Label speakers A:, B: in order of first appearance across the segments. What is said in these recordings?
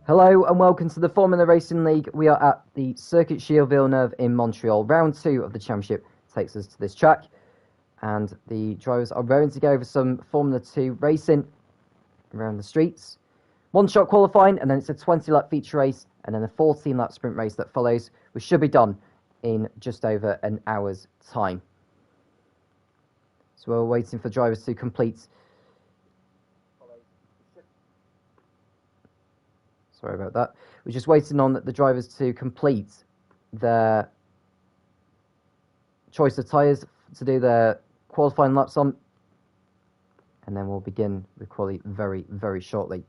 A: Hello and welcome to the Formula Racing League. We are at the Circuit Gilles Villeneuve in Montreal. Round 2 of the championship takes us to this track, and the drivers are raring to go for some Formula 2 racing around the streets. One-shot qualifying, and then it's a 20-lap feature race, and then a 14-lap sprint race that follows, which should be done in just over an hour's time. So we're waiting for drivers to complete. Sorry about that. We're just waiting on the drivers to complete their choice of tyres to do their qualifying laps on, and then we'll begin with quali very, very shortly.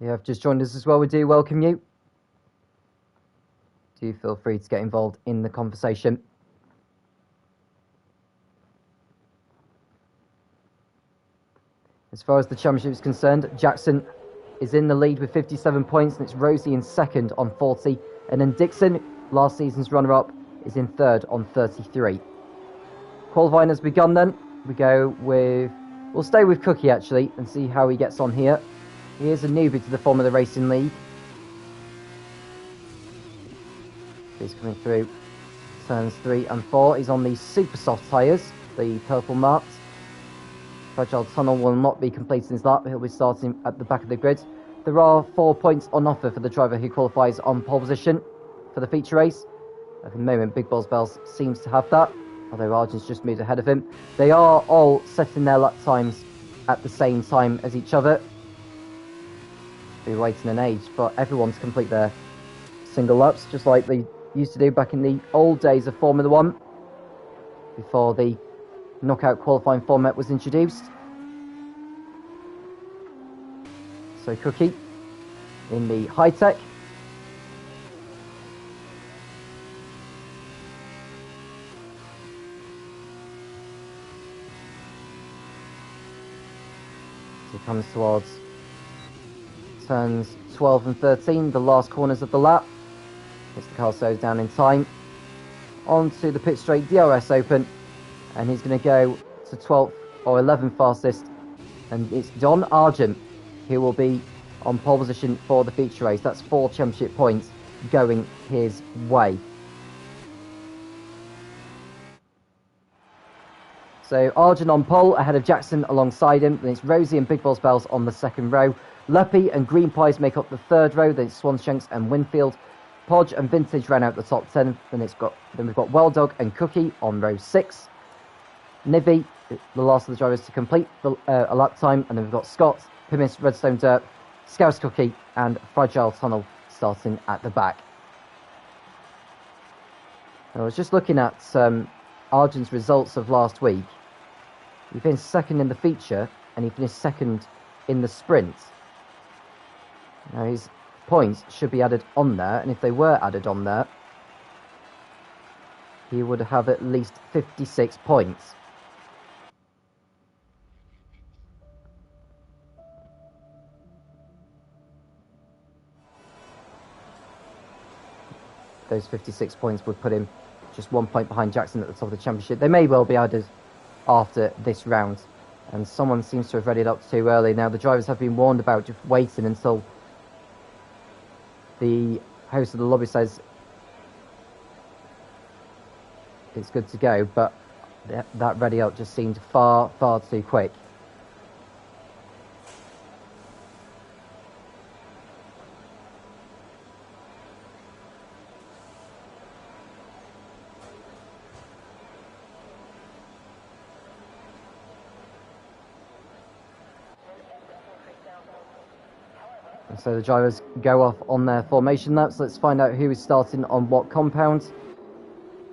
A: You have just joined us as well. We do welcome you. Do feel free to get involved in the conversation. As far as the championship is concerned, Jackson is in the lead with 57 points, and it's Rosie in second on 40. And then Dixon, last season's runner-up, is in third on 33. Qualifying has begun then. We'll stay with Cookie actually and see how he gets on here. He is a newbie to the Formula Racing League. He's coming through turns 3 and 4. He's on the super soft tyres, the purple marked. Fragile Tunnel will not be completing his lap, but he'll be starting at the back of the grid. There are 4 points on offer for the driver who qualifies on pole position for the feature race. At the moment, Big Balls Bells seems to have that, although Arjun's just moved ahead of him. They are all setting their lap times at the same time as each other. Be waiting an age for everyone to complete their single laps, just like they used to do back in the old days of Formula 1, before the knockout qualifying format was introduced. So Cookie in the high-tech. So he comes towards turns 12 and 13, the last corners of the lap. Gets the car slows down in time. Onto the pit straight DRS open, and he's going to go to 12th or 11th fastest, and it's Don Argent who will be on pole position for the feature race. That's 4 championship points going his way. So Argent on pole ahead of Jackson alongside him. Then it's Rosie and Big Balls Bells on the second row. Leppy and Green Pies make up the third row. Then it's Swanshanks and Winfield. Podge and Vintage ran out the top 10. Then we've got Well Dog and Cookie on row 6. Nivy, the last of the drivers to complete a lap time, and then we've got Scott, Pimis, Redstone Dirt, Scouse Cookie, and Fragile Tunnel starting at the back. I was just looking at Argent's results of last week. He finished second in the feature, and he finished second in the sprint. Now his points should be added on there, and if they were added on there, he would have at least 56 points. Those 56 points would put him just 1 point behind Jackson at the top of the championship. They may well be added after this round, and someone seems to have read it up too early. Now the drivers have been warned about just waiting until the host of the lobby says it's good to go, but that ready out just seemed far too quick. So the drivers go off on their formation laps. Let's find out who is starting on what compound.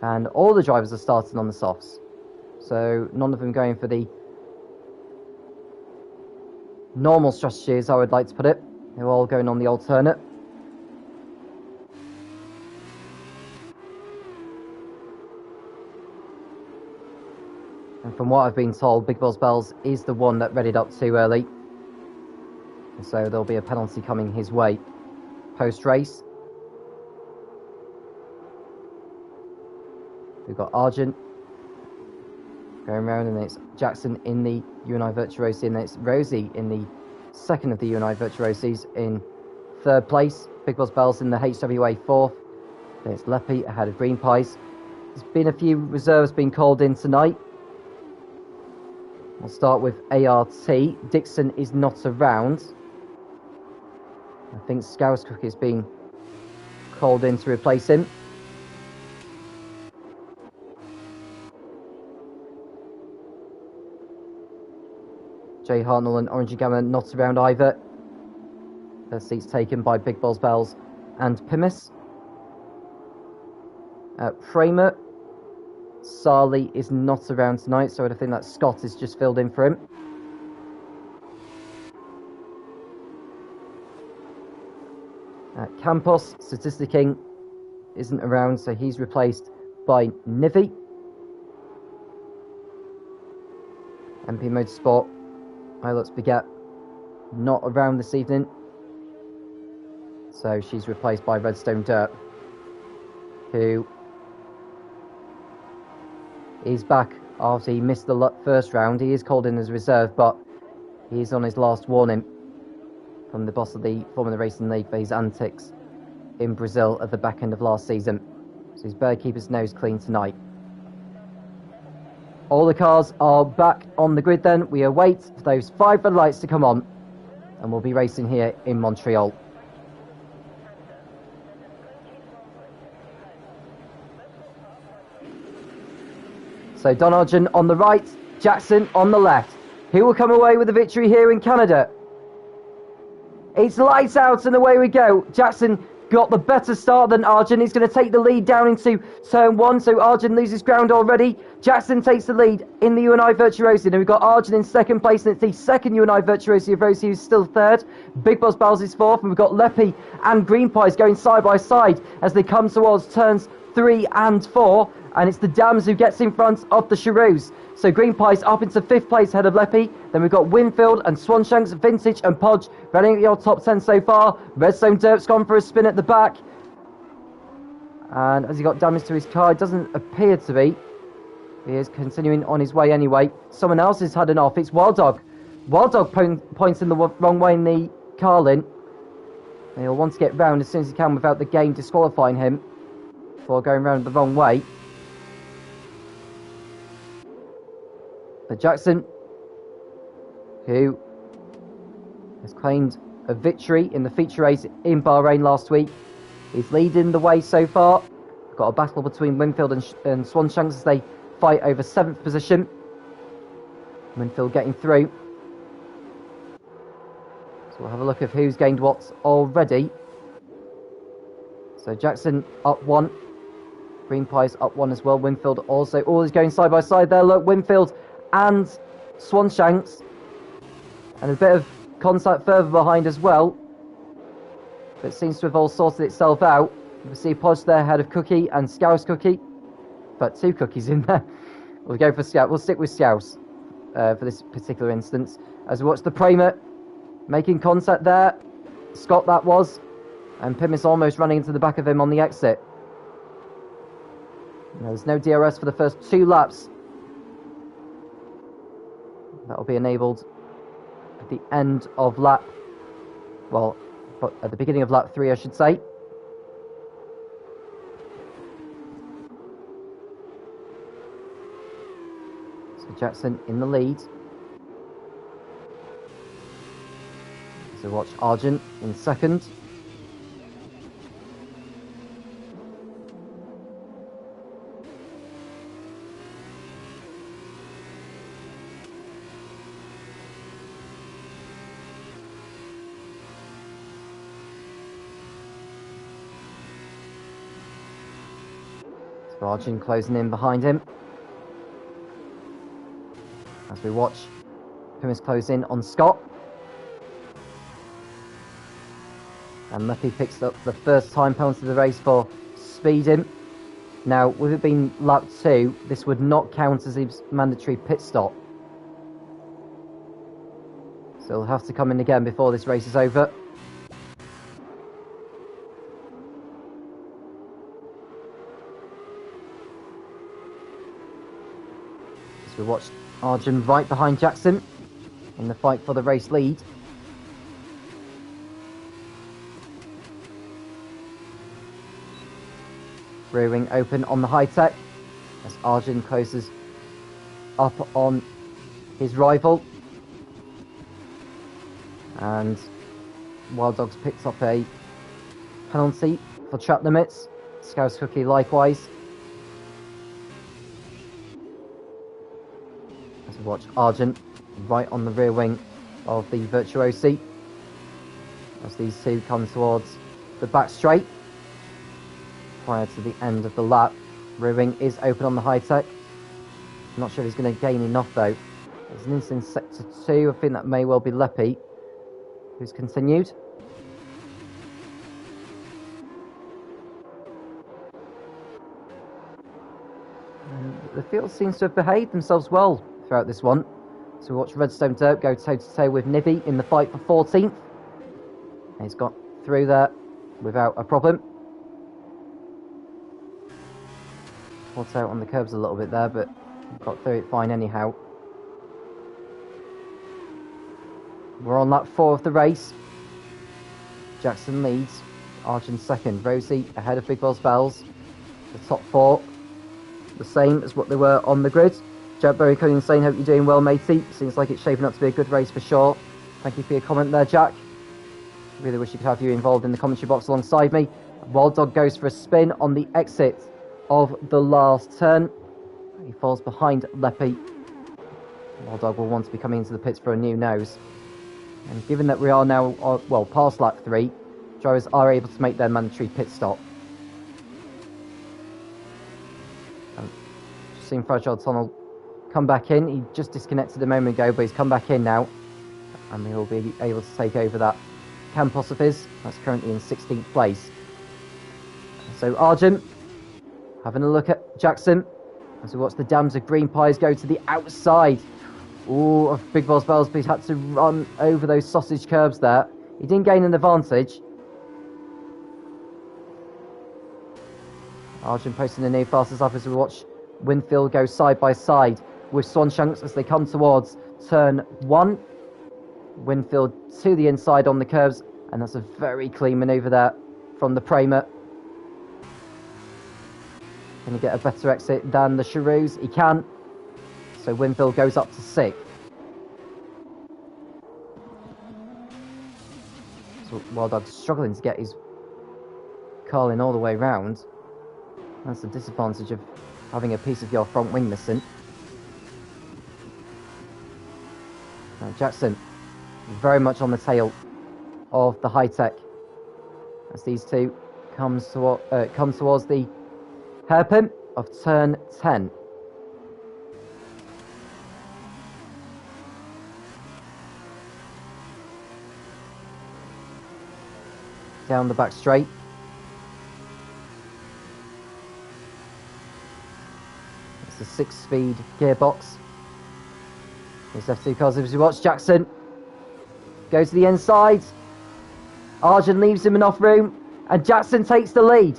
A: And all the drivers are starting on the softs. So none of them going for the normal strategy, as I would like to put it. They're all going on the alternate. And from what I've been told, Big Boss Bells is the one that readied up too early. So there'll be a penalty coming his way post-race. We've got Argent going around, and it's Jackson in the UNI Virtuosi, and it's Rosie in the second of the UNI Virtuosis in third place. Big Boss Bells in the HWA fourth. Then it's Leppy ahead of Green Pies. There's been a few reserves being called in tonight. We'll start with ART. Dixon is not around. I think Scouse Cook is being called in to replace him. Jay Hartnell and Orange Gamma not around either. Their seats taken by Big Boss Bells and Pimis. Framer, Sarley is not around tonight, so I think that Scott is just filled in for him. Campos, Statisticking, isn't around, so he's replaced by Nivi. MP Motorsport, Let's Beget, not around this evening, so she's replaced by Redstone Dirt, who is back after he missed the first round. He is called in as reserve, but he is on his last warning from the boss of the Formula Racing League for his antics in Brazil at the back end of last season. So he's better keep his nose clean tonight. All the cars are back on the grid then. We await for those 5 red lights to come on, and we'll be racing here in Montreal. So Don Argent on the right, Jackson on the left. Who will come away with the victory here in Canada? It's lights out and away we go. Jackson got the better start than Argent. He's going to take the lead down into turn 1, so Argent loses ground already. Jackson takes the lead in the UNI Virtuosi, and we've got Argent in second place, and it's the second UNI Virtuosi of Rosie who's still third. Big Boss Bells is fourth, and we've got Leppy and Green Pies going side by side as they come towards turns 3 and 4, and it's the Dams who gets in front of the Cheroos. So Green Pies up into 5th place ahead of Leppy. Then we've got Winfield and Swanshanks, Vintage and Podge running at your top 10 so far. Redstone Dirt's gone for a spin at the back. And has he got damage to his car? It doesn't appear to be. He is continuing on his way anyway. Someone else has had an off. It's Wild Dog. Wild Dog points in the wrong way in the Carlin. He'll want to get round as soon as he can without the game disqualifying him for going round the wrong way. But Jackson, who has claimed a victory in the feature race in Bahrain last week, is leading the way so far. We've got a battle between Winfield and Swanshanks as they fight over 7th position. Winfield getting through. So we'll have a look at who's gained what already. So Jackson up 1. Green Pies up 1 as well. Winfield also. All is going side by side there. Look, Winfield and Swanshanks, and a bit of contact further behind as well, but it seems to have all sorted itself out. You can see Podge there ahead of Cookie and Scouse Cookie, but 2 Cookies in there. We'll go for Scouse. We'll stick with Scouse for this particular instance as we watch the Pramer making contact there. Scott that was, and Pim is almost running into the back of him on the exit. There's no DRS for the first 2 laps. That'll be enabled at the end of lap, well, at the beginning of lap 3, I should say. So Jackson in the lead. So watch Argent in second. Argent closing in behind him. As we watch Pimis close in on Scott. And Leppy picks up the first time penalty of the race for speeding. Now, with it being lap 2, this would not count as his mandatory pit stop. So he'll have to come in again before this race is over. As we watch Arjun right behind Jackson in the fight for the race lead. Rear wing open on the high-tech as Arjun closes up on his rival. And Wild Dogs picks up a penalty for track limits. Scouse Cookie likewise. As we watch Arjun right on the rear wing of the Virtuosi as these two come towards the back straight prior to the end of the lap. Rear wing is open on the high-tech. Not sure if he's going to gain enough though. There's an incident in sector 2. I think that may well be Leppy who's continued. And the field seems to have behaved themselves well throughout this one. So we watch Redstone Dirt go toe-to-toe with Nivy in the fight for 14th. And he's got through there without a problem. Caught out on the curbs a little bit there, but got through it fine anyhow. We're on lap 4 of the race. Jackson leads. Arjun second. Rosie ahead of Big Boss Bells. The top 4 the same as what they were on the grid. Jack Berry Cody Insane, hope you're doing well, matey. Seems like it's shaping up to be a good race for sure. Thank you for your comment there, Jack. Really wish you could have you involved in the commentary box alongside me. Wild Dog goes for a spin on the exit of the last turn. He falls behind Leppy. Wild Dog will want to be coming into the pits for a new nose. And given that we are now, well, past lap 3, drivers are able to make their mandatory pit stop. Just seen Fragile Tunnel come back in. He just disconnected a moment ago, but he's come back in now. And he'll be able to take over that Campos of his. That's currently in 16th place. So Arjun, having a look at Jackson. As we watch the dams of green pies go to the outside. Ooh, of Big Boss Bells, but he's had to run over those sausage curbs there. He didn't gain an advantage. Arjun posting the new fastest up as we watch Winfield go side by side with Swanshanks as they come towards turn 1. Winfield to the inside on the curbs, and that's a very clean manoeuvre there from the Pramer. Can he get a better exit than the Cheroos? He can. So Winfield goes up to 6th. So Wild Dog's struggling to get his car in all the way round. That's the disadvantage of having a piece of your front wing missing. Now Jackson, very much on the tail of the high-tech as these two come towards the hairpin of turn 10. Down the back straight. It's a 6-speed gearbox. There's F2 cars as we watch Jackson go to the inside. Arjun leaves him enough room, and Jackson takes the lead.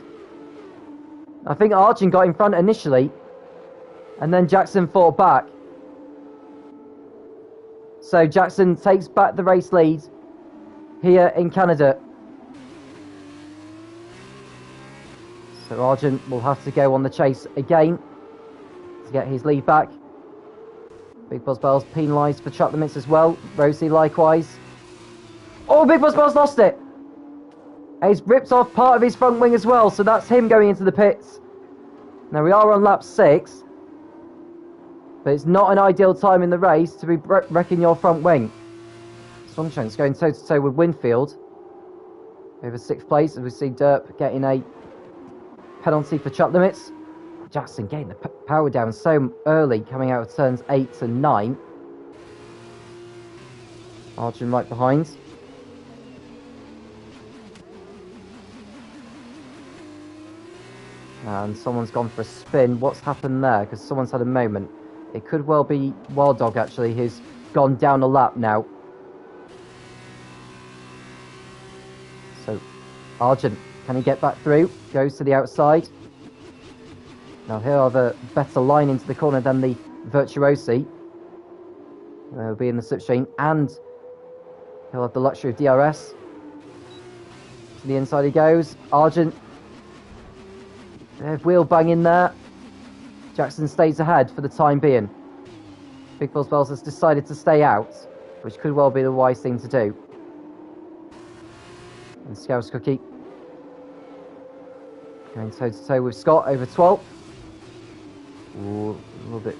A: I think Arjun got in front initially, and then Jackson fought back. So Jackson takes back the race lead here in Canada. So Arjun will have to go on the chase again to get his lead back. Big Boss Bells penalised for track limits as well. Rosie likewise. Oh, Big Boss Bells lost it! And he's ripped off part of his front wing as well, so that's him going into the pits. Now we are on lap 6, but it's not an ideal time in the race to be wrecking your front wing. Sunshine's going toe-to-toe with Winfield over 6th place, as we see Derp getting a penalty for track limits. Jackson getting the power down so early, coming out of turns 8 to 9. Arjun right behind. And someone's gone for a spin. What's happened there? Because someone's had a moment. It could well be Wild Dog, actually, who's gone down a lap now. So, Argent, can he get back through? Goes to the outside. Now, here are the better line into the corner than the Virtuosi. They'll be in the slipstream, and he'll have the luxury of DRS. To the inside he goes. Argent. Wheel bang in there. Jackson stays ahead for the time being. Big Boss Bells has decided to stay out, which could well be the wise thing to do. And Scouse Cookie going toe to toe with Scott over 12. Ooh, a little bit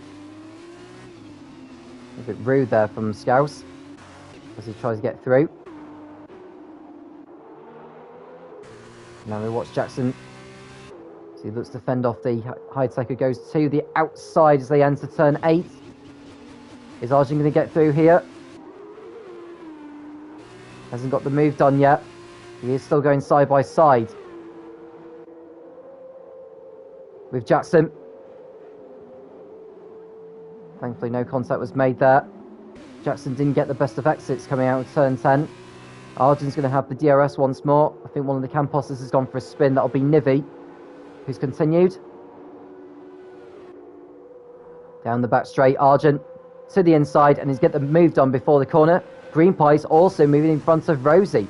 A: rude there from Scouse as he tries to get through. Now we watch Jackson. So he looks to fend off the high-taker, goes to the outside as they enter turn 8. Is Arjun going to get through here? Hasn't got the move done yet. He is still going side by side with Jackson. Thankfully no contact was made there. Jackson didn't get the best of exits coming out of turn 10. Arjun's going to have the DRS once more. I think one of the Camposes has gone for a spin. That'll be Nivi, who's continued. Down the back straight, Argent to the inside, and he's get the move done before the corner. Green Pie's also moving in front of Rosie.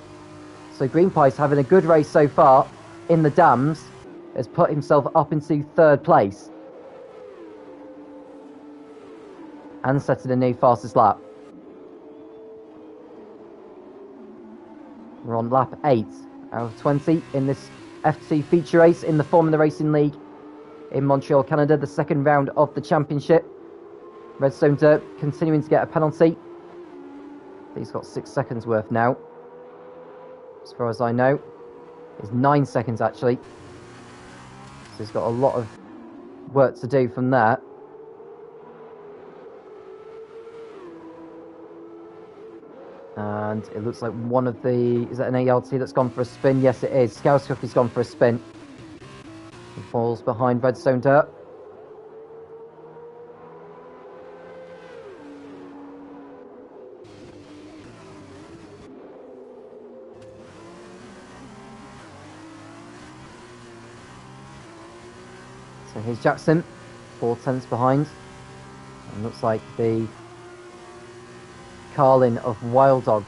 A: So Green Pie's having a good race so far in the dams. Has put himself up into 3rd place. And setting a new fastest lap. We're on lap 8 out of 20 in this F2 feature race in the Formula Racing League in Montreal, Canada, the 2nd round of the championship. Redstone Dirt continuing to get a penalty. He's got 6 seconds worth now. As far as I know, it's 9 seconds actually. So he's got a lot of work to do from there. And it looks like one of the... Is that an ALT that's gone for a spin? Yes, it is. Scouse Cookie's gone for a spin. He falls behind Redstone Dirt. So here's Jackson, 4/10 behind. And looks like the Carlin of Wild Dog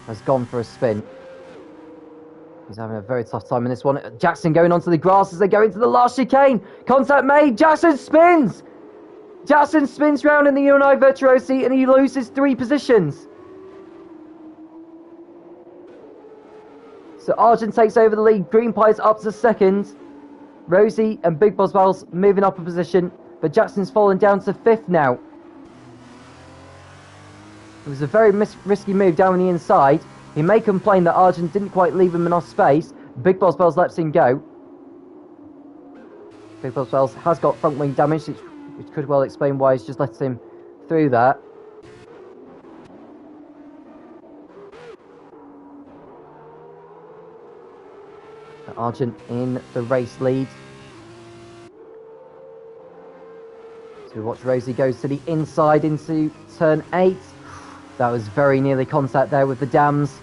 A: has gone for a spin. He's having a very tough time in this one. Jackson going onto the grass as they go into the last chicane. Contact made. Jackson spins. Jackson spins round in the UNI Virtuosi and he loses 3 positions. So Argent takes over the lead. Green Pie's up to 2nd. Rosie and Big Boss Bells moving up a position, but Jackson's fallen down to 5th now. It was a very risky move down the inside. He may complain that Argent didn't quite leave him enough space. Big Boss Bells lets him go. Big Boss Bells has got front wing damage, which could well explain why he's just let him through that. Argent in the race lead. So we watch Rosie goes to the inside into turn 8. That was very nearly contact there with the dams.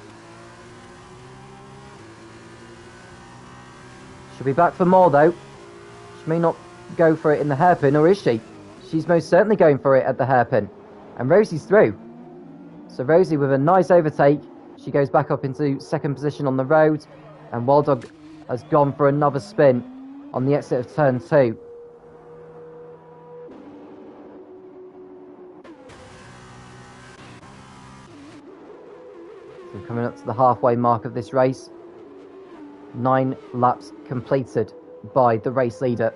A: She'll be back for more though. She may not go for it in the hairpin, or is she? She's most certainly going for it at the hairpin. And Rosie's through. So Rosie with a nice overtake. She goes back up into 2nd position on the road. And Wild Dog has gone for another spin on the exit of turn 2. So coming up to the halfway mark of this race. 9 laps completed by the race leader.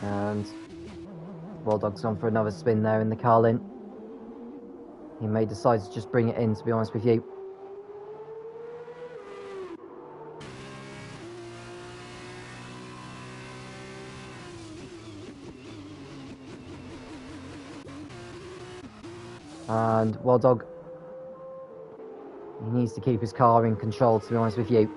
A: And Wild Dog's gone for another spin there in the Carlin. He may decide to just bring it in, to be honest with you. And Wild Dog, he needs to keep his car in control, to be honest with you.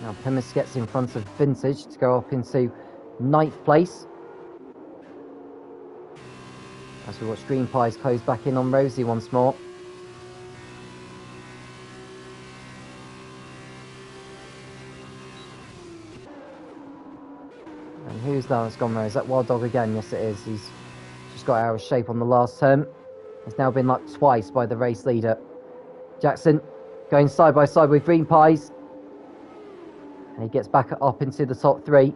A: Now Pimus gets in front of Vintage to go up into 9th place. As we watch Green Pies close back in on Rosie once more. And who's that that's gone there? Is that Wild Dog again? Yes, it is. He's just got out of shape on the last turn. He's now been lapped twice by the race leader. Jackson going side by side with Green Pies. And he gets back up into the top 3.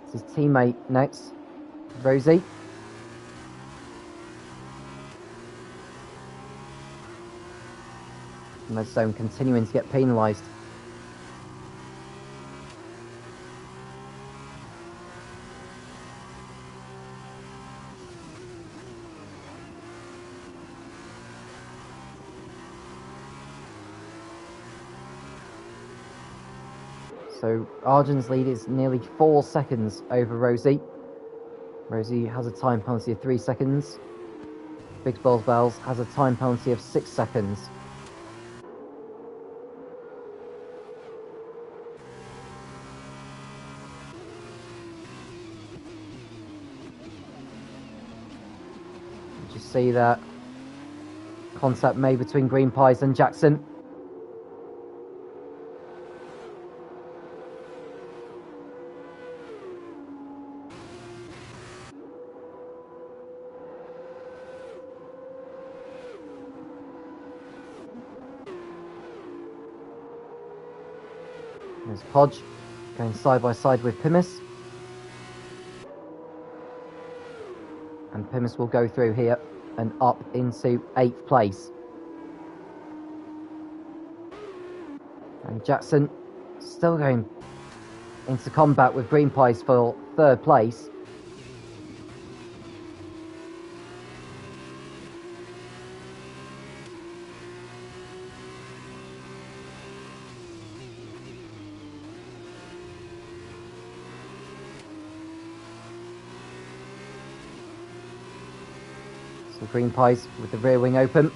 A: It's his teammate next, Rosie. Redstone continuing to get penalised. So Arjun's lead is nearly 4 seconds over Rosie. Rosie has a time penalty of 3 seconds. Big Balls Bells has a time penalty of 6 seconds. You just see that contact made between Green Pies and Jackson. There's Podge going side by side with Pimus. And Pimus will go through here and up into 8th place. And Jackson still going into combat with Green Pies for 3rd place. So Green Pies with the rear wing open.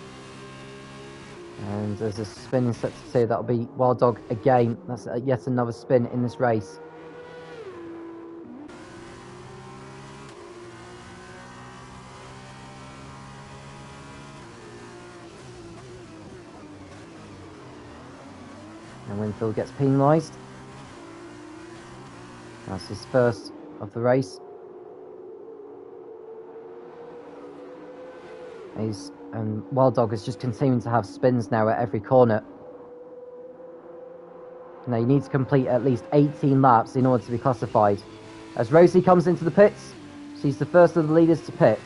A: And there's a spin set to say that'll be Wild Dog again. That's yet another spin in this race. And Winfield gets penalised. That's his first of the race. And Wild Dog is just continuing to have spins now at every corner. Now you need to complete at least 18 laps in order to be classified. As Rosie comes into the pits, she's the first of the leaders to pit.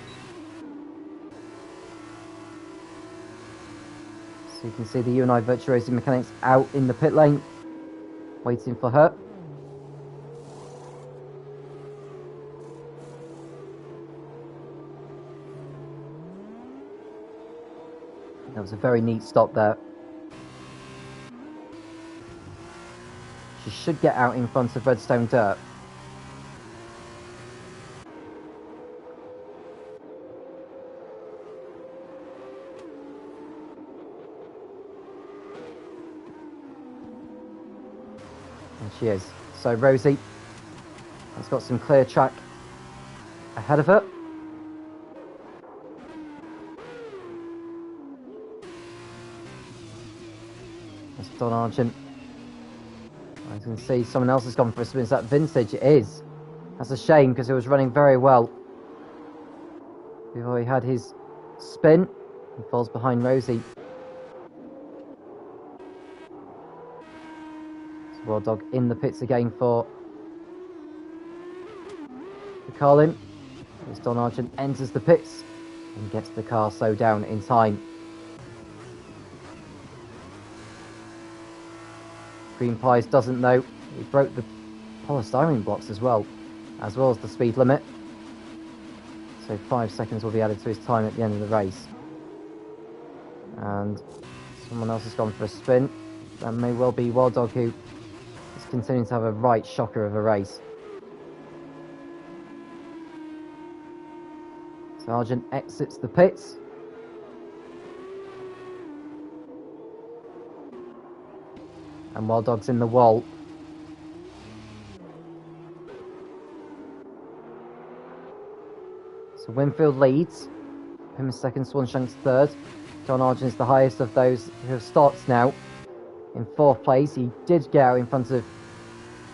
A: So you can see the UNI Virtuosi mechanics out in the pit lane, waiting for her. That was a very neat stop there. She should get out in front of Redstone Dirt. And she is. So Rosie has got some clear track ahead of her. That's Don Argent. I can see someone else has gone for a spin. Is that Vintage? It is. That's a shame because it was running very well before he had his spin. He falls behind Rosie. So Wild Dog in the pits again for Carlin. As Don Argent enters the pits and gets the car slowed down in time. Green Pies doesn't know He broke the polystyrene blocks as well as the speed limit. So 5 seconds will be added to his time at the end of the race. And someone else has gone for a spin. That may well be Wild Dog, who is continuing to have a right shocker of a race. Sargent exits the pits. And Wild Dog's in the wall. So Winfield leads. Pym is second, Swanshank's third. John Argent is the highest of those who have started now. In fourth place, he did get out in front of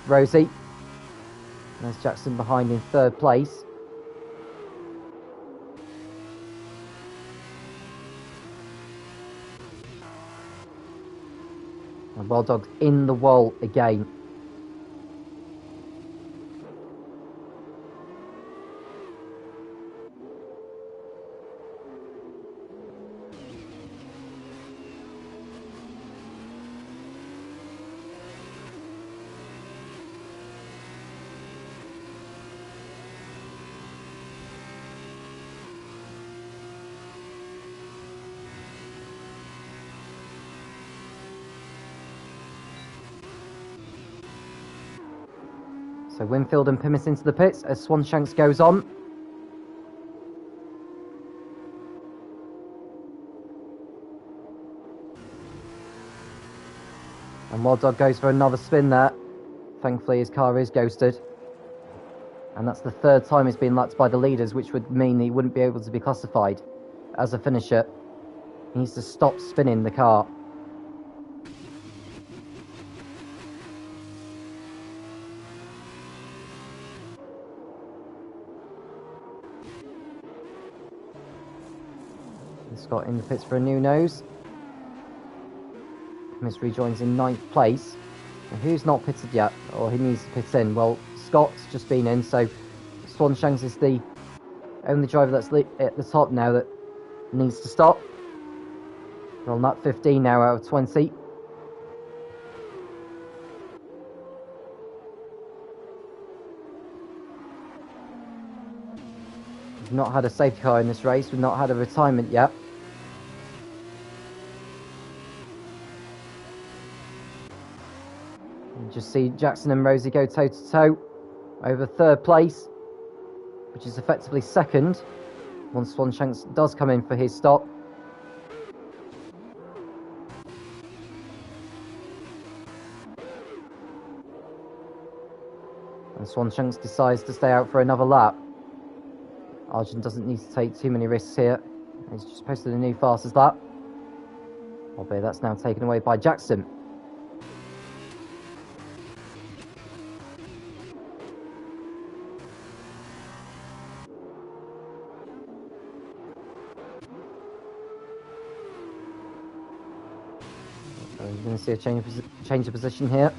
A: Rosie. And there's Jackson behind in third place. And Wild Dog's in the wall again. So Winfield and Pym into the pits as Swanshanks goes on. And Wild Dog goes for another spin there. Thankfully his car is ghosted. And that's the third time it's been lapped by the leaders, which would mean he wouldn't be able to be classified as a finisher. He needs to stop spinning the car. Scott in the pits for a new nose. Miss rejoins in 9th place. And who's not pitted yet, or he needs to pit in? Well, Scott's just been in, so Swanshanks is the only driver that's at the top now that needs to stop. We're on that 15 now out of 20. We've not had a safety car in this race. We've not had a retirement yet. You just see Jackson and Rosie go toe-to-toe over third place, which is effectively second once Swanshanks does come in for his stop. And Swanshanks decides to stay out for another lap. Argent doesn't need to take too many risks here. He's just posted a new fastest lap. Albeit that's now taken away by Jackson. So you're going to see a change of position here.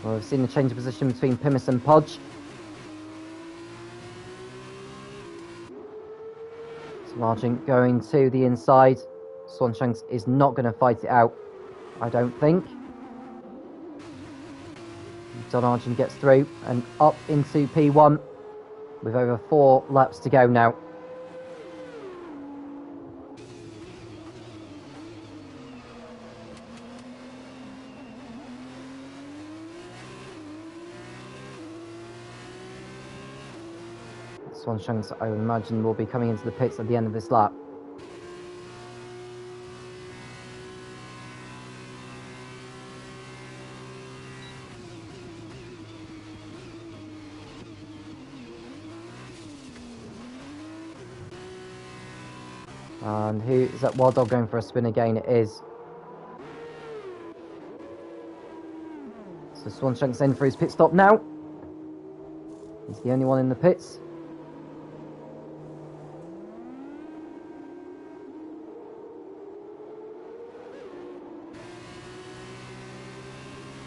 A: Well, we've seen a change of position between Pimis and Podge. Argent going to the inside. Swanshanks is not going to fight it out, I don't think. Don Argent gets through and up into P1 with over 4 laps to go now. Swanshanks, I would imagine, will be coming into the pits at the end of this lap. And who is that? Wild Dog going for a spin again? It is. So Swanshanks in for his pit stop now. He's the only one in the pits.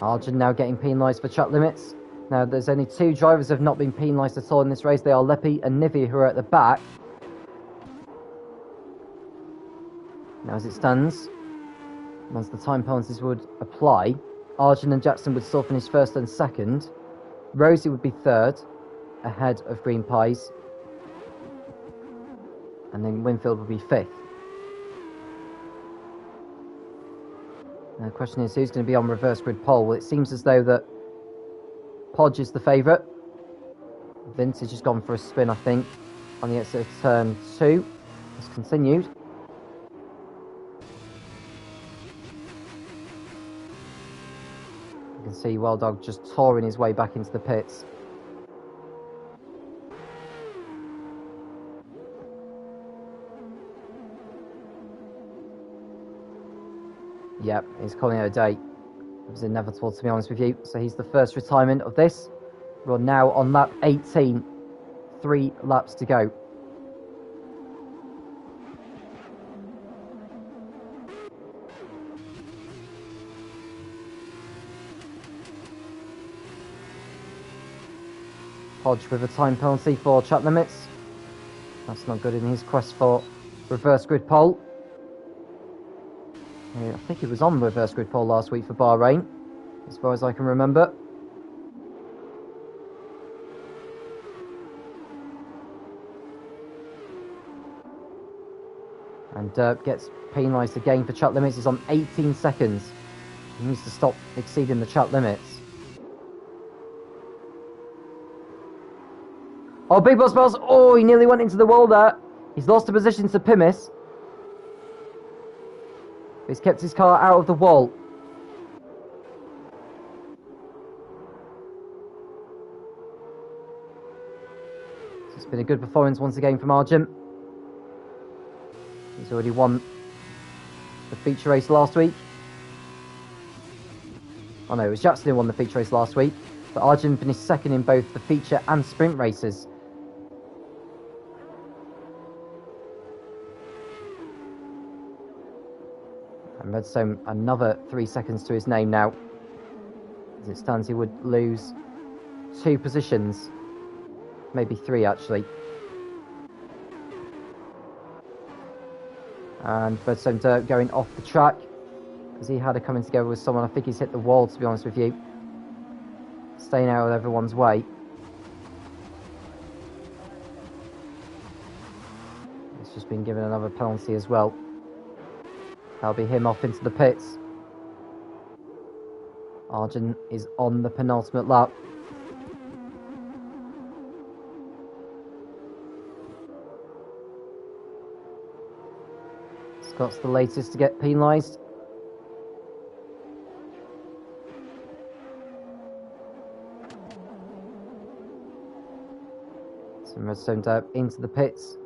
A: Argent now getting penalised for track limits. Now, there's only 2 drivers who have not been penalised at all in this race. They are Leppy and Nivea, who are at the back. Now, as it stands, once the time penalties would apply, Arjun and Jackson would still finish first and second. Rosie would be third, ahead of Green Pies. And then Winfield would be fifth. Now the question is, who's going to be on reverse grid pole? Well, it seems as though that Podge is the favourite. Vintage has gone for a spin, I think, on the exit of turn 2. It's continued. You can see Wild Dog just touring his way back into the pits. Yep, he's calling it a day. It was inevitable, to be honest with you. So he's the first retirement of this. We're now on lap 18. 3 laps to go. Hodge with a time penalty for track limits. That's not good in his quest for reverse grid pole. I think he was on reverse grid pole last week for Bahrain, as far as I can remember. And Derp gets penalised again for track limits. He's on 18 seconds. He needs to stop exceeding the track limits. Oh, Big Boss Bells. Oh, he nearly went into the wall there. He's lost a position to Pimis. He's kept his car out of the wall. It's been a good performance once again from Arjun. He's already won the feature race last week. Oh no, it was Jackson who won the feature race last week. But Arjun finished second in both the feature and sprint races. And Redstone another 3 seconds to his name now. As it stands, he would lose 2 positions. Maybe 3 actually. And Redstone Dirt going off the track. As he had a coming together with someone. I think he's hit the wall, to be honest with you. Staying out of everyone's way. He's just been given another penalty as well. That'll be him off into the pits. Arjun is on the penultimate lap. Scott's the latest to get penalised. Some Redstone Dirt into the pits.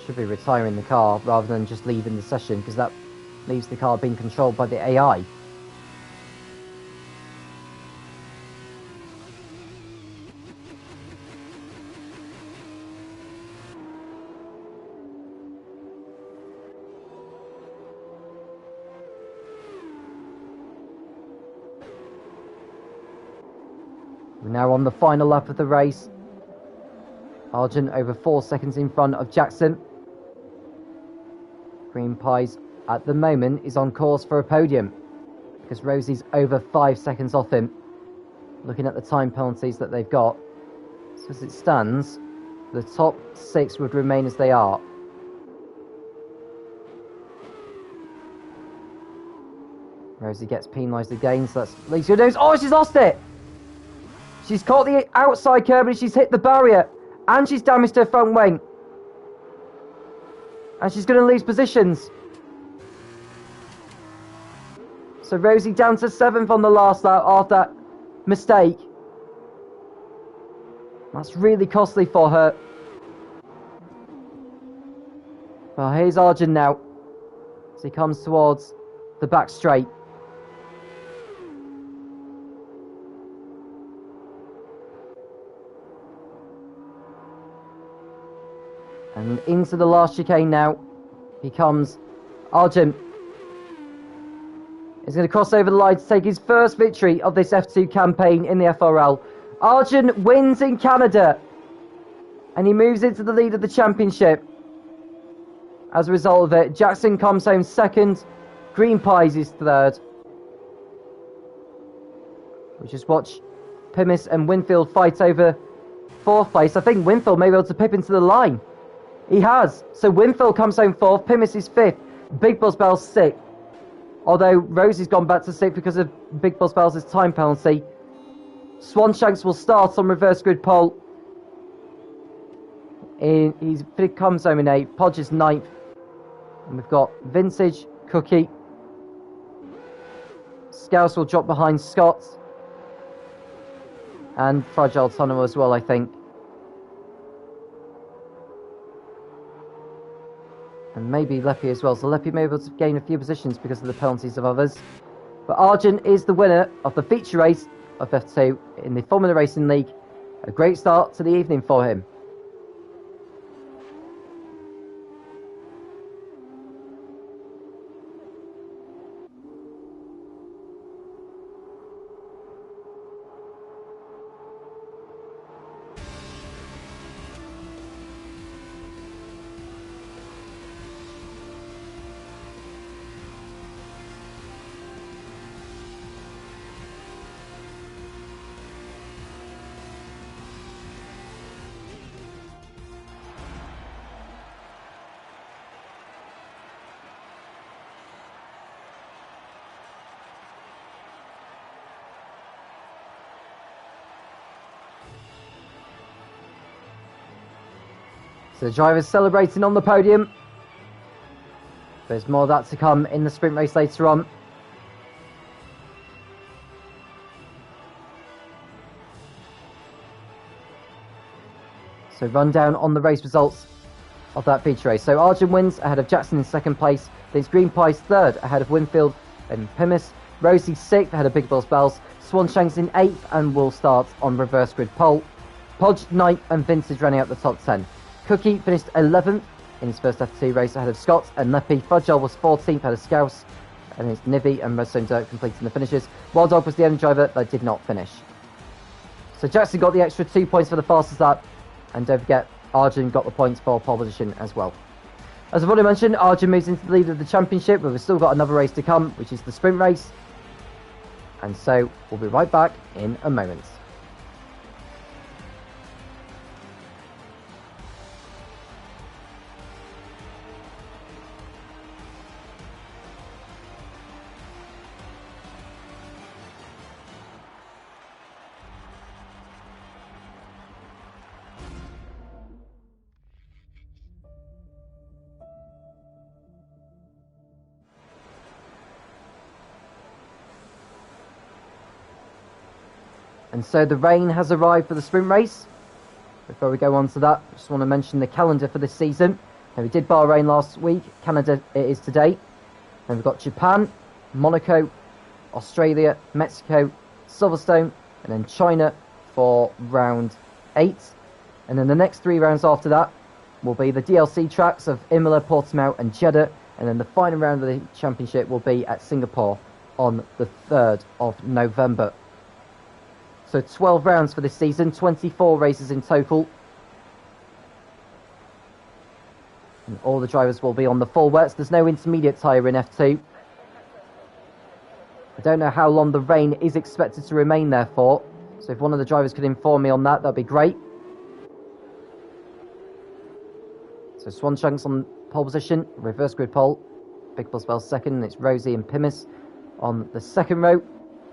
A: Should be retiring the car rather than just leaving the session, because that leaves the car being controlled by the AI. We're now on the final lap of the race. Arjun over 4 seconds in front of Jackson. Green Pies at the moment is on course for a podium, because Rosie's over 5 seconds off him. Looking at the time penalties that they've got, so as it stands, the top 6 would remain as they are. Rosie gets penalised again, so that's Lisa knows. Oh, she's lost it! She's caught the outside curb and she's hit the barrier, and she's damaged her front wing. And she's going to lose positions. So Rosie down to 7th on the last lap after that mistake. That's really costly for her. Well, here's Arjun now, as he comes towards the back straight. And into the last chicane now. He comes. Arjun is going to cross over the line to take his first victory of this F2 campaign in the FRL. Arjun wins in Canada, and he moves into the lead of the championship. As a result of it, Jackson comes home second Green Pies is third. We just watch Pimis and Winfield fight over fourth place. I think Winfield may be able to pip into the line. He has. So Winfield comes home fourth. Pimis is fifth. Big Buzz Bell's sixth. Although Rosie's gone back to sixth because of Big Buzz Bell's time penalty. Swanshanks will start on reverse grid pole. He comes home in eighth. Podge is ninth. And we've got Vintage, Cookie. Scouse will drop behind Scott. And Fragile Tunnel as well, I think. And maybe Leppy as well. So Leppy may be able to gain a few positions because of the penalties of others. But Argent is the winner of the feature race of F2 in the Formula Racing League. A great start to the evening for him. So the drivers celebrating on the podium. There's more of that to come in the sprint race later on. So rundown on the race results of that feature race. So Arjun wins ahead of Jackson in second place. Then it's Green Pies third ahead of Winfield and Pimis. Rosie sixth ahead of Big Buzz Bells. Swanshanks in eighth and will start on reverse grid pole. Podge ninth and Vintage running out the top 10. Cookie finished 11th in his first F2 race ahead of Scott and Leppy. Fragile was 14th ahead of Scouse. And it's Nivy and Redstone Dirt completing the finishes. Wild Dog was the only driver that did not finish. So Jackson got the extra 2 points for the fastest lap. And don't forget, Arjun got the points for pole position as well. As I've already mentioned, Arjun moves into the lead of the championship, but we've still got another race to come, which is the sprint race. And so we'll be right back in a moment. And so the rain has arrived for the sprint race. Before we go on to that, I just want to mention the calendar for this season. Now, we did Bahrain last week. Canada it is today. Then we've got Japan, Monaco, Australia, Mexico, Silverstone, and then China for round 8. And then the next 3 rounds after that will be the DLC tracks of Imola, Portimao, and Jeddah. And then the final round of the championship will be at Singapore on the 3rd of November. So 12 rounds for this season, 24 races in total. And all the drivers will be on the full wets. There's no intermediate tyre in F2. I don't know how long the rain is expected to remain there for. So if one of the drivers could inform me on that, that'd be great. So Swanshanks on pole position, reverse grid pole. Big Buzz Bell second, and it's Rosie and Pimis on the second row,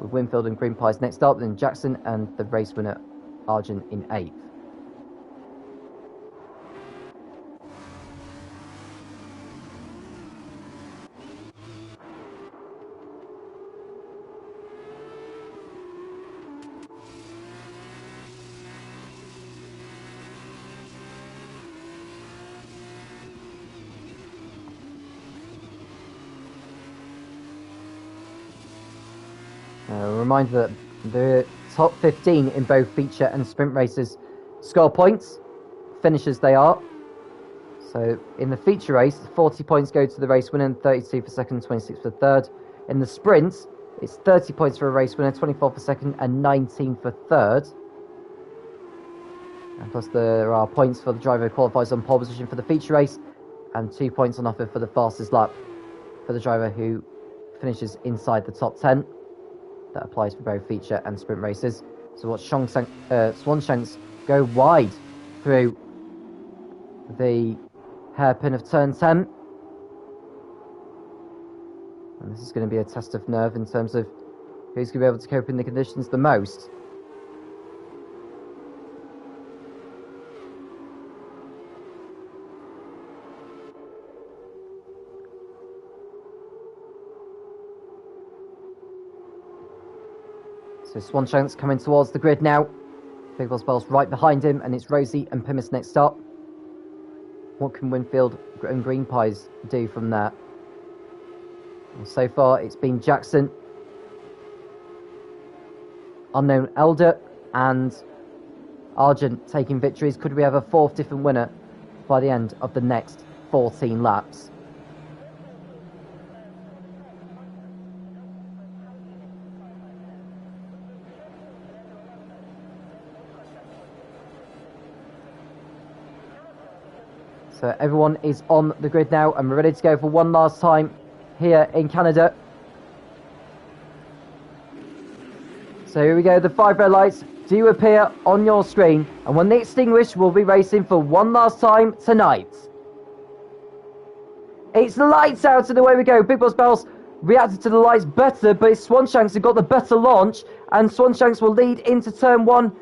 A: with Winfield and Green Pies next up, then Jackson and the race winner Arjun in 8th. A reminder that the top 15 in both feature and sprint races score points, finishers they are. So in the feature race, 40 points go to the race winner, 32 for second, 26 for third. In the sprint, it's 30 points for a race winner, 24 for second, and 19 for third. And plus there are points for the driver who qualifies on pole position for the feature race, and 2 points on offer for the fastest lap for the driver who finishes inside the top 10. That applies for both feature and sprint races. So watch Swanshanks go wide through the hairpin of turn 10. And this is going to be a test of nerve in terms of who's going to be able to cope in the conditions the most. So Swanshanks coming towards the grid now. Big Boss Bell's right behind him, and it's Rosie and Pimis next up. What can Winfield and Green Pies do from there? Well, so far, it's been Jackson, Unknown Elder, and Argent taking victories. Could we have a fourth different winner by the end of the next 14 laps? So everyone is on the grid now, and we're ready to go for one last time here in Canada. So here we go, the 5 red lights do appear on your screen, and when they extinguish, we'll be racing for one last time tonight. It's lights out, and away we go. Big Boss Bells reacted to the lights better, but it's Swanshanks who got the better launch, and Swanshanks will lead into turn 1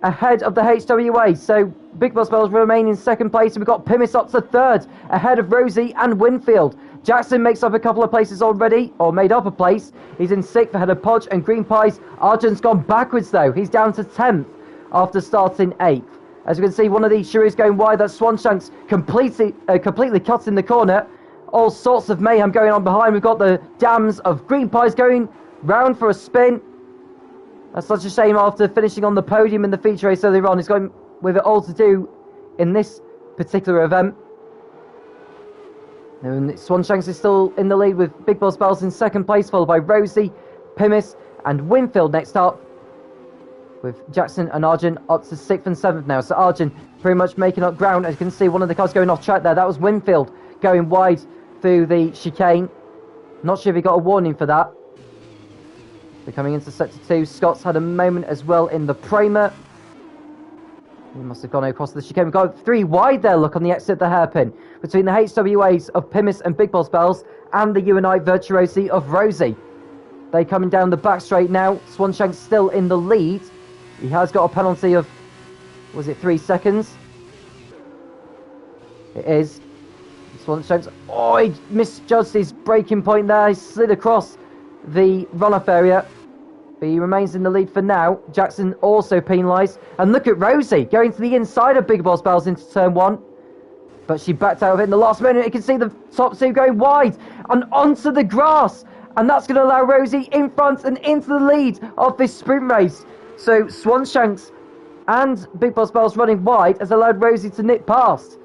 A: ahead of the HWA. So Big Boss Bells remain in second place, and we've got Pimis up to third, ahead of Rosie and Winfield. Jackson makes up a couple of places already, or made up a place. He's in 6th ahead of Podge and Green Pies. Argent's gone backwards though. He's down to 10th after starting 8th. As you can see, one of these Shrews going wide. That's Swanshanks completely cut in the corner. All sorts of mayhem going on behind. We've got the dams of Green Pies going round for a spin. That's such a shame after finishing on the podium in the feature race earlier on. He's going with it all to do in this particular event. And Swanshanks is still in the lead with Big Boss Bells in second place, followed by Rosie, Pimis and Winfield next up, with Jackson and Argent up to 6th and 7th now. So Argent pretty much making up ground. As you can see, one of the cars going off track there. That was Winfield going wide through the chicane. Not sure if he got a warning for that. They're coming into sector 2. Scott's had a moment as well in the Prima. He must have gone across the chicane. We've got 3 wide there, look, on the exit of the hairpin, between the HWAs of Pimis and Big Boss Bells and the UNI Virtuosi of Rosie. They coming down the back straight now. Swanshanks still in the lead. He has got a penalty of, was it 3 seconds? It is. Swanshanks, oh, he misjudged his braking point there. He slid across the runoff area, but he remains in the lead for now. Jackson also penalised, and look at Rosie going to the inside of Big Boss Bells into turn 1, but she backed out of it in the last minute. You can see the top 2 going wide and onto the grass, and that's going to allow Rosie in front and into the lead of this sprint race. So Swanshanks and Big Boss Bells running wide has allowed Rosie to nip past.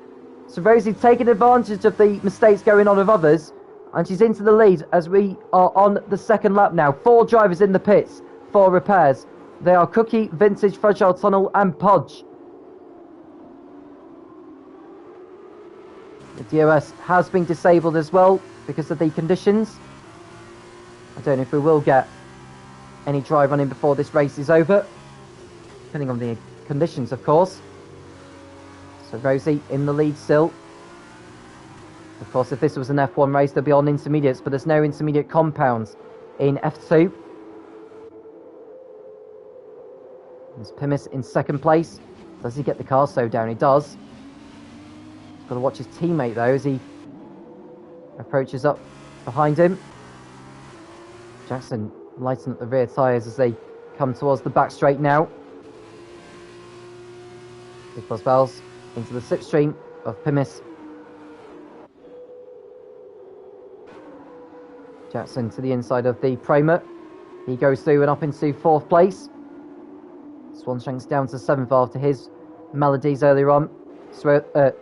A: So Rosie taking advantage of the mistakes going on of others, and she's into the lead as we are on the second lap now. 4 drivers in the pits for repairs. They are Cookie, Vintage, Fragile Tunnel and Podge. The DOS has been disabled as well because of the conditions. I don't know if we will get any dry running before this race is over, depending on the conditions, of course. So Rosie in the lead still. Of course, if this was an F1 race, they'll be on intermediates, but there's no intermediate compounds in F2. There's Pimis in second place. Does he get the car slowed down? He does. He's got to watch his teammate, though, as he approaches up behind him. Jackson lighting up the rear tyres as they come towards the back straight now. Big Boss Bells into the slipstream of Pimis. Jackson to the inside of the Prima. He goes through and up into 4th place. Swanshanks down to 7th after his melodies earlier on.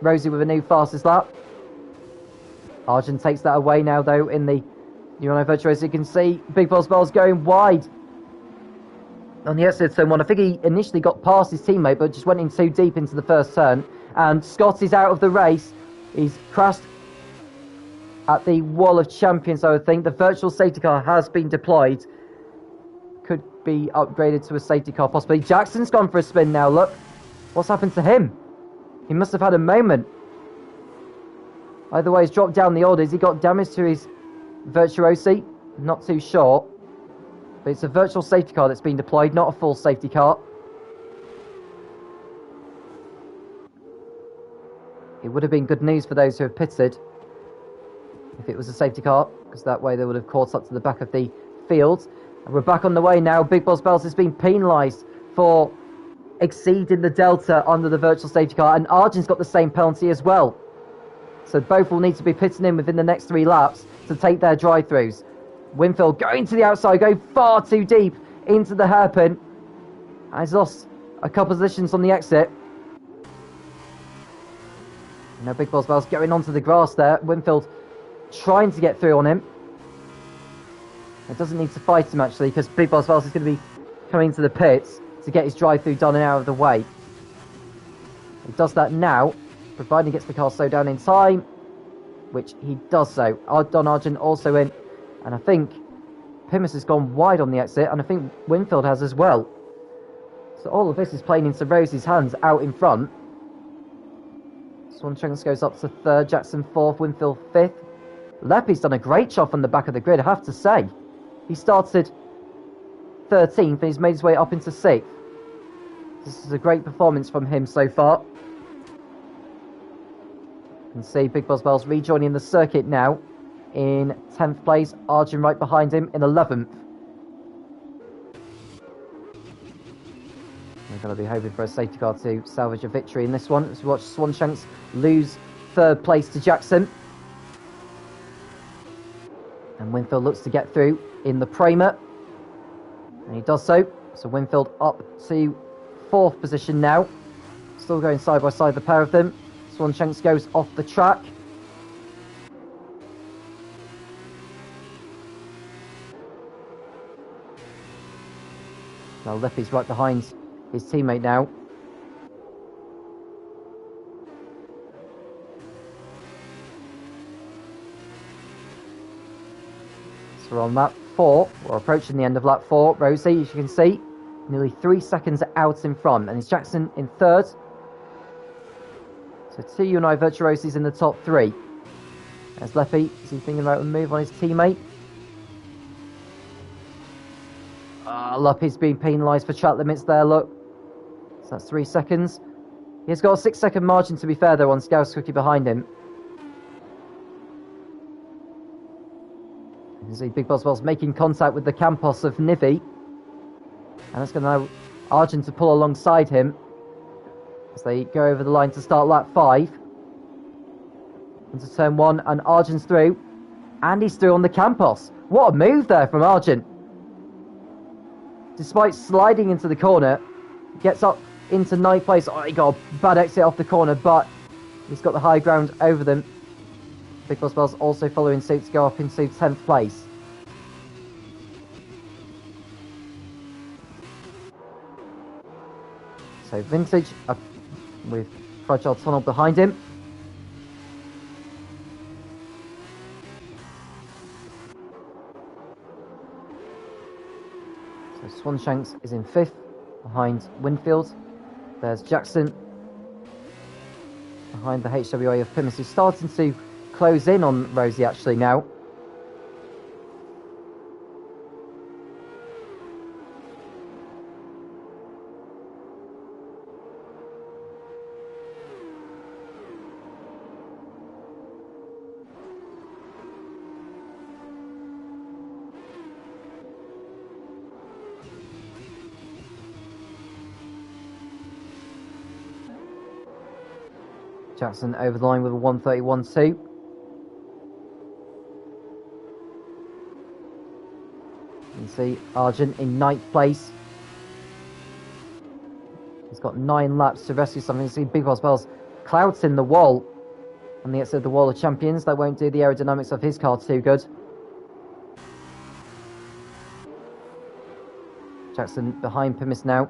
A: Rosie with a new fastest lap. Argent takes that away now, though, in the UNI Virtuoso. You can see Big Boss Bells going wide on the exit of turn 1. I think he initially got past his teammate, but just went in too deep into the first turn. And Scott is out of the race. He's crashed at the wall of champions, I would think. The virtual safety car has been deployed. Could be upgraded to a safety car, possibly. Jackson's gone for a spin now, look. What's happened to him? He must have had a moment. Either way, he's dropped down the orders. He got damage to his virtuosi. Not too sure. But it's a virtual safety car that's been deployed, not a full safety car. It would have been good news for those who have pitted if it was a safety car, because that way they would have caught up to the back of the field. And we're back on the way now. Big Boss Bells has been penalised for exceeding the delta under the virtual safety car, and Arjun's got the same penalty as well. So both will need to be pitting in within the next 3 laps to take their drive-throughs. Winfield going to the outside, going far too deep into the hairpin. And he's lost a couple positions on the exit. Now Big Boss Bells going onto the grass there. Winfield trying to get through on him. It doesn't need to fight him actually, because Big Boss Bells is going to be coming to the pits to get his drive-through done and out of the way. He does that now, providing he gets the car slowed down in time, which he does so. Don Argent also in, and I think Pimus has gone wide on the exit, and I think Winfield has as well. So all of this is playing into Rosie's hands out in front. Swan Chunks goes up to 3rd, Jackson 4th, Winfield 5th. Leppy's done a great job on the back of the grid, I have to say. He started 13th and he's made his way up into 6th. This is a great performance from him so far. You can see Big Boss Bells rejoining the circuit now in 10th place. Arjun right behind him in 11th. We're going to be hoping for a safety car to salvage a victory in this one. As we watch Swanshanks lose 3rd place to Jackson. And Winfield looks to get through in the Prema. And he does so. So Winfield up to 4th position now. Still going side by side, the pair of them. Swanshanks goes off the track. Now Lippy's right behind his teammate now. So we're on lap 4. We're approaching the end of lap 4. Rosie, as you can see, nearly 3 seconds out in front. And it's Jackson in 3rd. So 2 UNI Virtuosis in the top 3. There's Leffy. Is he thinking about a move on his teammate? Luppy's being penalised for track limits there, look. So that's 3 seconds. He's got a 6-second margin, to be fair, though, on Scouse Cookie behind him. You can see Big Boswell's making contact with the Campos of Nivi. And that's going to allow Arjun to pull alongside him as they go over the line to start lap 5. Into turn 1, and Arjun's through. And he's through on the Campos. What a move there from Arjun. Despite sliding into the corner, gets up into 9th place. Oh, he got a bad exit off the corner, but he's got the high ground over them. Big Boss Bells also following suit to go up into 10th place. So Vintage up with Fragile Tunnel behind him. So Swanshanks is in 5th behind Winfield. There's Jackson behind the HWA of Plymouth, who's starting to close in on Rosie actually now. Jackson over the line with a 1:31.2. You can see Arjun in 9th place. He's got 9 laps to rescue something. You see Big Boss Bells clouting the wall on the exit of the Wall of Champions. That won't do the aerodynamics of his car too good. Jackson behind Pimis now.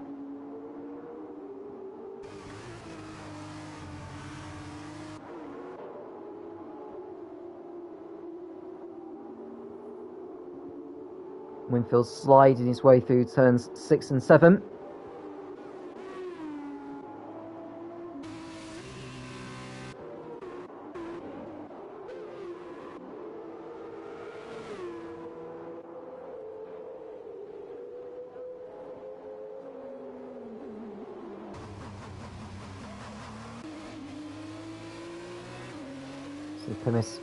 A: Winfield's sliding his way through turns 6 and 7. So Plymouth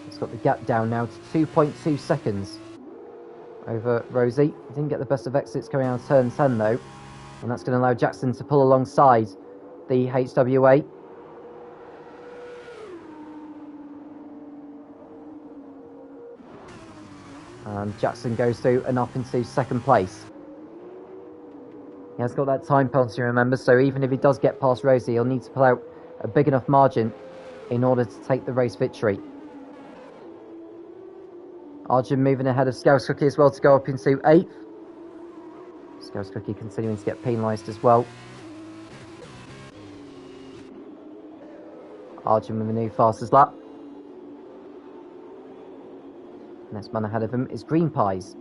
A: has got the gap down now to 2.2 seconds over Rosie. He didn't get the best of exits coming out of turn 10 though, and that's going to allow Jackson to pull alongside the HWA. And Jackson goes through and up into second place. He has got that time penalty, remember, so even if he does get past Rosie, he'll need to pull out a big enough margin in order to take the race victory. Arjun moving ahead of Scouse Cookie as well to go up into 8th. Scouse Cookie continuing to get penalised as well. Arjun with a new fastest lap. Next man ahead of him is Green Pies.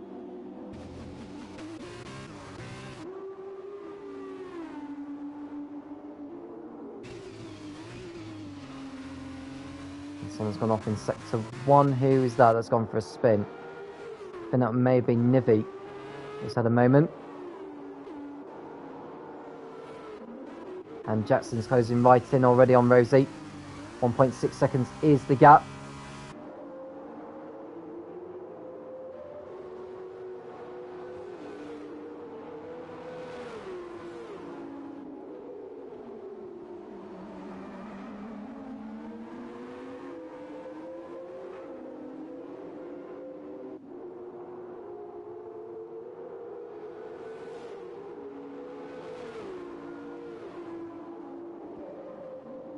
A: And someone's gone off in sector 1. Who is that that's gone for a spin? I think that may have been Nivi. He's had a moment. And Jackson's closing right in already on Rosie. 1.6 seconds is the gap.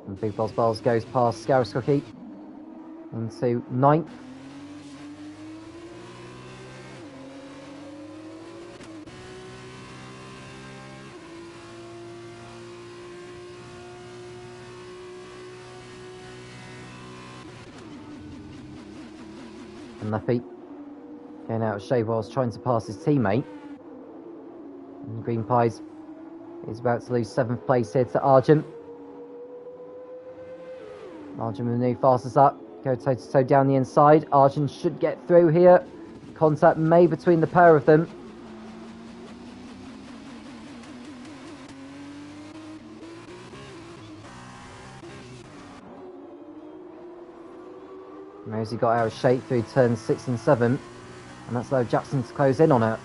A: And Big Boss Bells goes past Scouse Cookie into 9th. And Leffy going out of shape whilst trying to pass his teammate. And Green Pies is about to lose 7th place here to Argent. Arjun with a new fastest up. Go toe to toe down the inside. Arjun should get through here. Contact made between the pair of them. Rosie got out of shape through turns 6 and 7. And that's allowed Jackson to close in on it.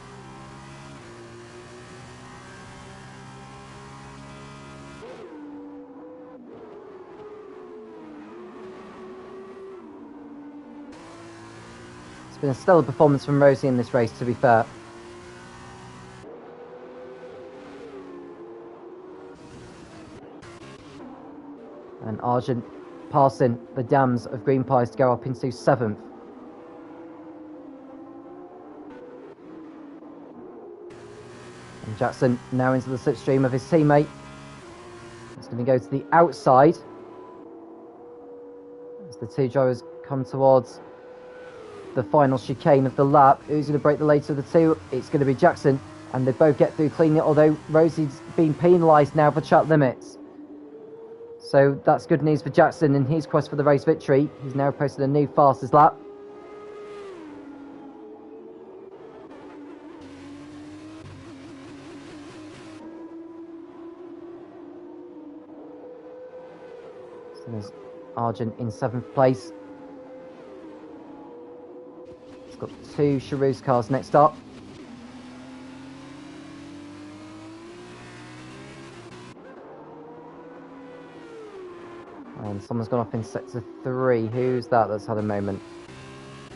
A: Been a stellar performance from Rosie in this race, to be fair. And Argent passing the dams of Green Pies to go up into 7th. And Jackson now into the slipstream of his teammate. It's going to go to the outside as the two drivers come towards the final chicane of the lap. Who's going to break the later of the two? It's going to be Jackson, and they both get through cleanly, although Rosie's been penalised now for track limits. So that's good news for Jackson in his quest for the race victory. He's now posted a new fastest lap. So there's Argent in 7th place. Got 2 Charouz cars next up. And someone's gone off in sector 3. Who's that that's had a moment?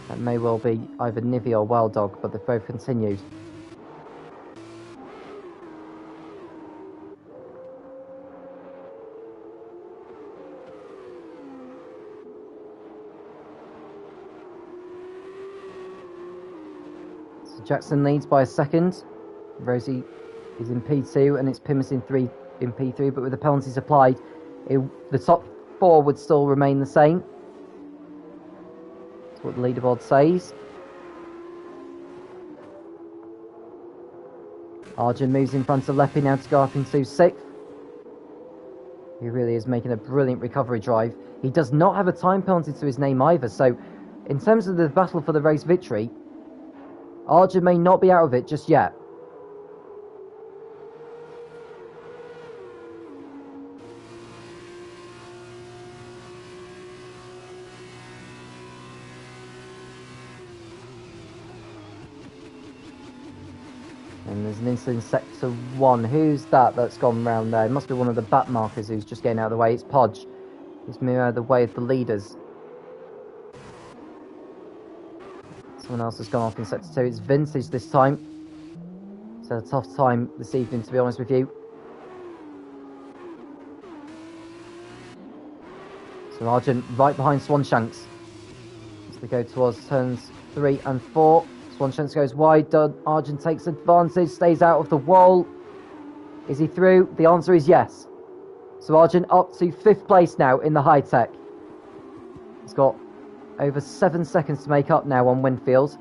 A: That may well be either Nivi or Wild Dog, but they've both continued. Jackson leads by a second. Rosie is in P2 and it's Plymouth in P3, but with the penalties applied, the top 4 would still remain the same. That's what the leaderboard says. Arjun moves in front of Lepi now to go up into 6th. He really is making a brilliant recovery drive. He does not have a time penalty to his name either, so in terms of the battle for the race victory, Arjun may not be out of it just yet. And there's an incident in sector 1. Who's that's gone round there? It must be one of the back markers who's just getting out of the way. It's Podge. He's moving out of the way of the leaders. Someone else has gone off in sector 2. It's Vintage this time. He's had a tough time this evening, to be honest with you. So Arjun right behind Swanshanks as they go towards turns 3 and 4. Swanshanks goes wide. Arjun takes advantage, stays out of the wall. Is he through? The answer is yes. So Arjun up to 5th place now in the high tech. He's got over 7 seconds to make up now on Winfield.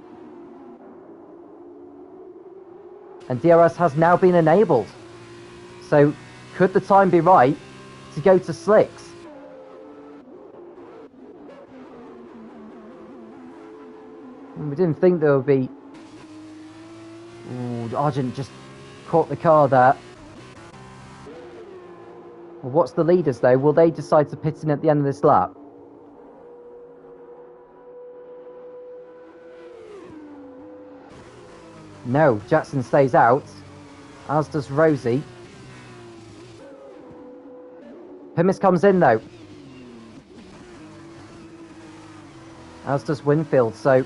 A: And DRS has now been enabled. So could the time be right to go to slicks? We didn't think there would be... Ooh, Arjun just caught the car there. Well, what's the leaders though? Will they decide to pit in at the end of this lap? No, Jackson stays out, as does Rosie. Pimis comes in though, as does Winfield. So,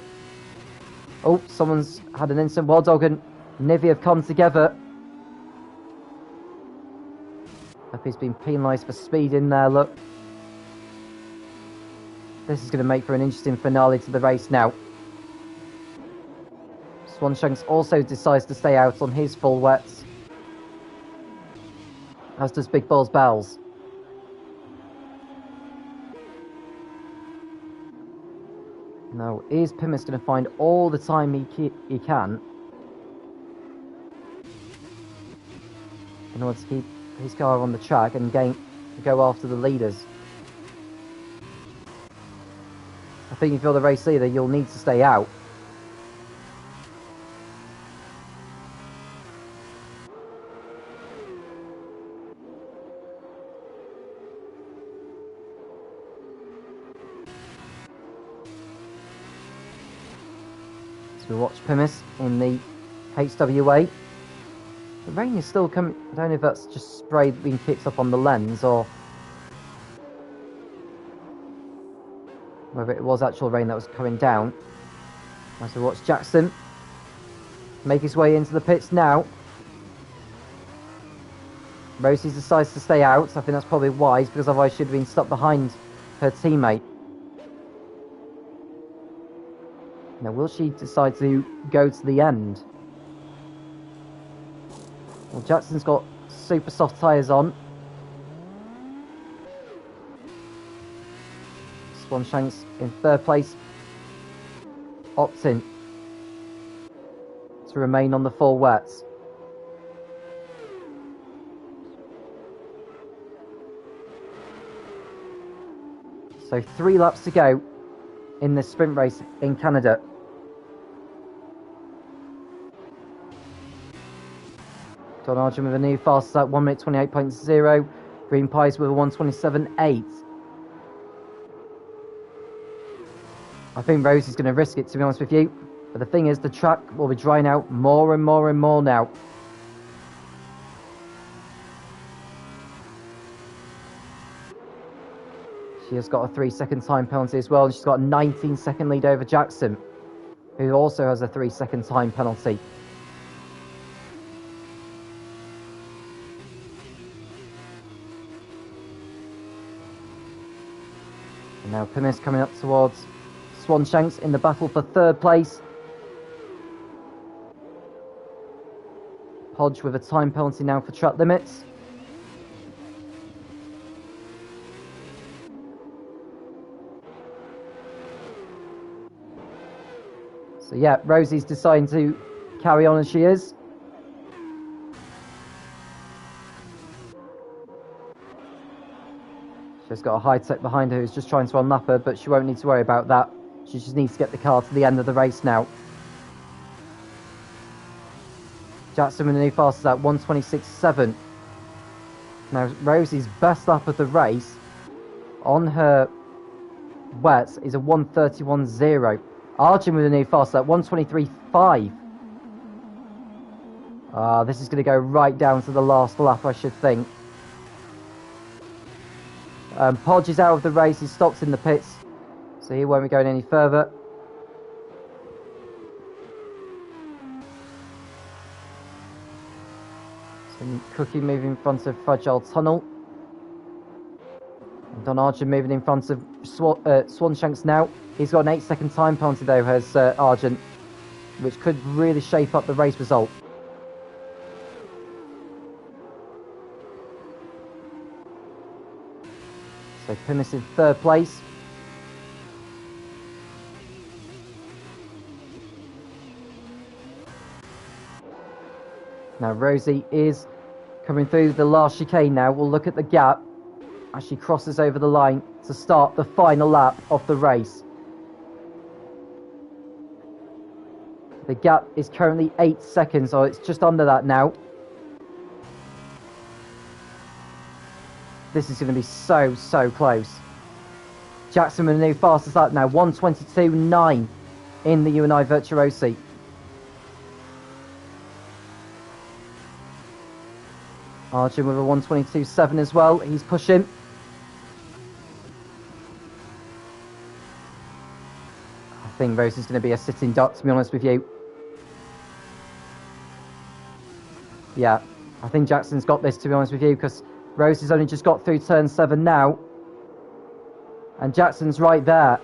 A: oh, someone's had an incident. Wild Dog and Nivi have come together. He's been penalised for speed in there, look. This is going to make for an interesting finale to the race now. Swanshanks also decides to stay out on his full wets, as does Big Balls Bells. Now, is Pimis going to find all the time he can in order to keep his car on the track and go after the leaders? I think if you're the race leader, you'll need to stay out. So we watch Pimis in the HWA. The rain is still coming. I don't know if that's just spray being kicked up on the lens or whether it was actual rain that was coming down. As we watch Jackson make his way into the pits now. Rosie decides to stay out. I think that's probably wise, because otherwise she'd have been stuck behind her teammate. Now, will she decide to go to the end? Well, Jackson's got super soft tyres on. Swanshanks in 3rd place, opting to remain on the full wets. So 3 laps to go in this sprint race in Canada. Don Arjun with a new fastest at 1 minute 28.0. Green Pies with a 1:27.8. I think Rosie's going to risk it, to be honest with you. But the thing is, the track will be drying out more and more and more now. She has got a 3-second time penalty as well, and she's got a 19-second lead over Jackson, who also has a 3-second time penalty. And now Pimis coming up towards Swanshanks in the battle for 3rd place. Podge with a time penalty now for track limits. So yeah, Rosie's deciding to carry on as she is. She's got a high-tech behind her who's just trying to unlap her, but she won't need to worry about that. She just needs to get the car to the end of the race now. Jackson with the new fastest at 1:26.7. Now, Rosie's best lap of the race on her wets is a 1:31.0. Arjun with the new fastest at 1:23.5. This is going to go right down to the last lap, I should think. Podge is out of the race. He's stopped in the pits, so he won't be going any further. So Cookie moving in front of Fragile Tunnel. And Don Argent moving in front of Swanshanks now. He's got an 8-second time penalty though, has Argent, which could really shape up the race result. So Plymouth in third place. Now Rosie is coming through the last chicane now. We'll look at the gap as she crosses over the line to start the final lap of the race. The gap is currently 8 seconds, so it's just under that now. This is going to be so close. Jackson with a new fastest lap now, 1:22.9 in the UNI Virtuosi. Arjun with a 1:22.7 as well. He's pushing. I think Rosie's going to be a sitting duck, to be honest with you. Yeah, I think Jackson's got this, to be honest with you, because Rosie's only just got through turn 7 now. And Jackson's right there.